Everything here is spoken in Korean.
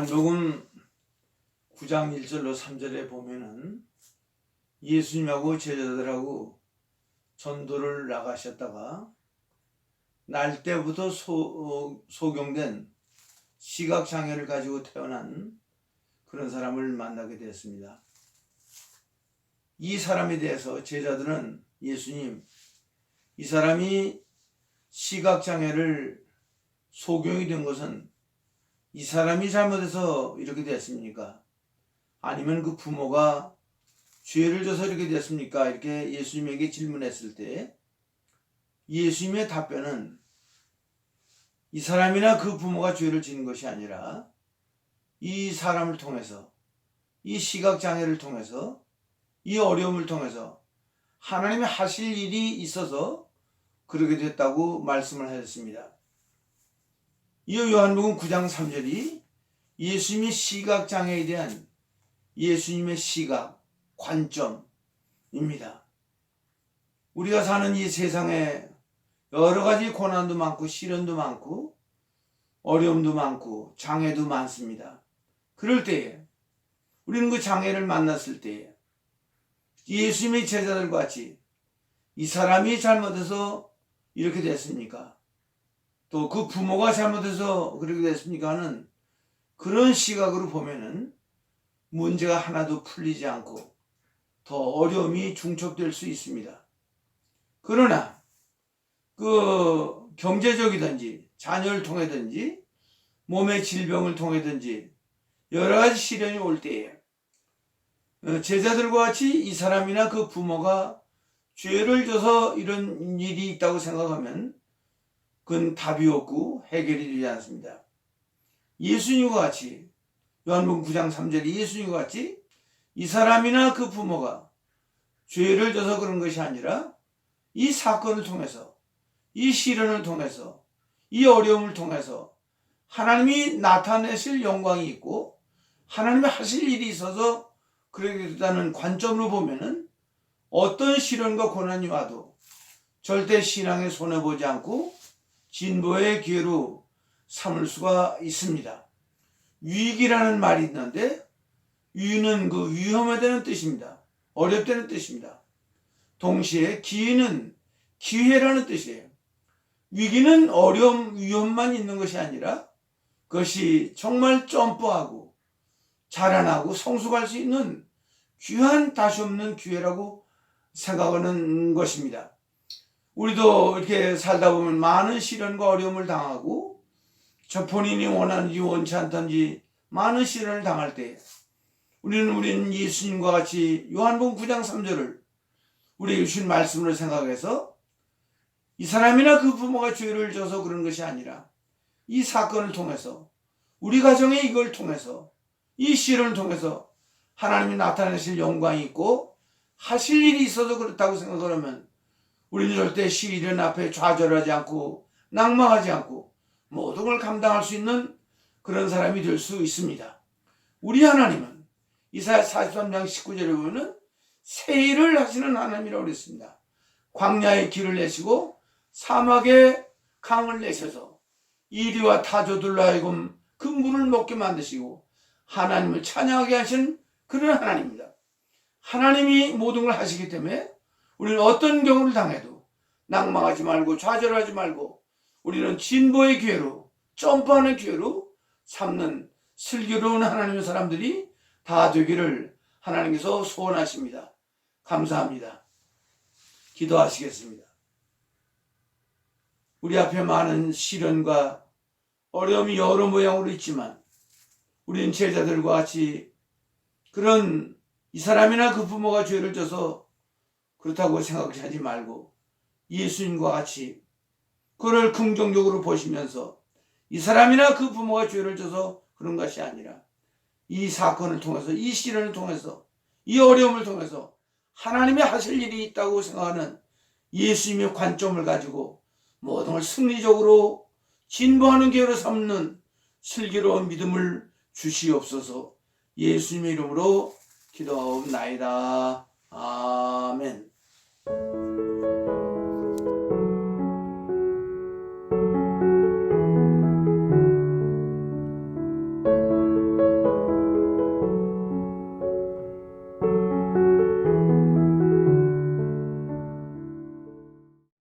요한복음 9장 1절로 3절에 보면은 예수님하고 제자들하고 전도를 나가셨다가 날 때부터 소경된 시각장애를 가지고 태어난 그런 사람을 만나게 되었습니다. 이 사람에 대해서 제자들은 예수님, 이 사람이 시각장애를 소경이 된 것은 이 사람이 잘못해서 이렇게 됐습니까? 아니면 그 부모가 죄를 져서 이렇게 됐습니까? 이렇게 예수님에게 질문했을 때 예수님의 답변은 이 사람이나 그 부모가 죄를 지은 것이 아니라 이 사람을 통해서, 이 시각장애를 통해서, 이 어려움을 통해서 하나님이 하실 일이 있어서 그렇게 됐다고 말씀을 하셨습니다. 이 요한복음 9장 3절이 예수님의 시각장애에 대한 예수님의 시각, 관점입니다. 우리가 사는 이 세상에 여러 가지 고난도 많고 시련도 많고 어려움도 많고 장애도 많습니다. 그럴 때에 우리는 그 장애를 만났을 때에 예수님의 제자들과 같이 이 사람이 잘못해서 이렇게 됐습니까? 또 그 부모가 잘못해서 그렇게 됐습니까? 하는 그런 시각으로 보면은 문제가 하나도 풀리지 않고 더 어려움이 중첩될 수 있습니다. 그러나 그 경제적이든지 자녀를 통해든지 몸의 질병을 통해든지 여러 가지 시련이 올 때에 제자들과 같이 이 사람이나 그 부모가 죄를 져서 이런 일이 있다고 생각하면 그건 답이 없고 해결이 되지 않습니다. 예수님과 같이 요한복음 9장 3절에 예수님과 같이 이 사람이나 그 부모가 죄를 져서 그런 것이 아니라 이 사건을 통해서, 이 시련을 통해서, 이 어려움을 통해서 하나님이 나타내실 영광이 있고 하나님이 하실 일이 있어서 그렇게 됐다는 관점으로 보면은 어떤 시련과 고난이 와도 절대 신앙에 손해보지 않고 진보의 기회로 삼을 수가 있습니다. 위기라는 말이 있는데 위는 그 위험하다는 뜻입니다. 어렵다는 뜻입니다. 동시에 기회는 기회라는 뜻이에요. 위기는 어려움, 위험만 있는 것이 아니라 그것이 정말 점프하고 자라나고 성숙할 수 있는 귀한 다시 없는 기회라고 생각하는 것입니다. 우리도 이렇게 살다 보면 많은 시련과 어려움을 당하고 저 본인이 원하는지 원치 않던지 많은 시련을 당할 때 우리는 예수님과 같이 요한복음 9장 3절을 우리에게 주신 말씀으로 생각해서 이 사람이나 그 부모가 죄를 져서 그런 것이 아니라 이 사건을 통해서 우리 가정에 이걸 통해서 이 시련을 통해서 하나님이 나타내실 영광이 있고 하실 일이 있어서 그렇다고 생각하면 우리는 절대 시련 앞에 좌절하지 않고 낭망하지 않고 모든 걸 감당할 수 있는 그런 사람이 될 수 있습니다. 우리 하나님은 이사야 43장 19절에 보면 새 일을 하시는 하나님이라고 그랬습니다. 광야에 길을 내시고 사막에 강을 내셔서 이리와 타조들로 하여금 그 물을 먹게 만드시고 하나님을 찬양하게 하신 그런 하나님입니다. 하나님이 모든 걸 하시기 때문에 우리는 어떤 경우를 당해도 낭망하지 말고 좌절하지 말고 우리는 진보의 기회로 점프하는 기회로 삼는 슬기로운 하나님의 사람들이 다 되기를 하나님께서 소원하십니다. 감사합니다. 기도하시겠습니다. 우리 앞에 많은 시련과 어려움이 여러 모양으로 있지만 우리는 제자들과 같이 그런 이 사람이나 그 부모가 죄를 져서 그렇다고 생각하지 말고 예수님과 같이 그를 긍정적으로 보시면서 이 사람이나 그 부모가 죄를 져서 그런 것이 아니라 이 사건을 통해서 이 시련을 통해서 이 어려움을 통해서 하나님이 하실 일이 있다고 생각하는 예수님의 관점을 가지고 모든 걸 승리적으로 진보하는 기회로 삼는 슬기로운 믿음을 주시옵소서. 예수님의 이름으로 기도하옵나이다. 아멘.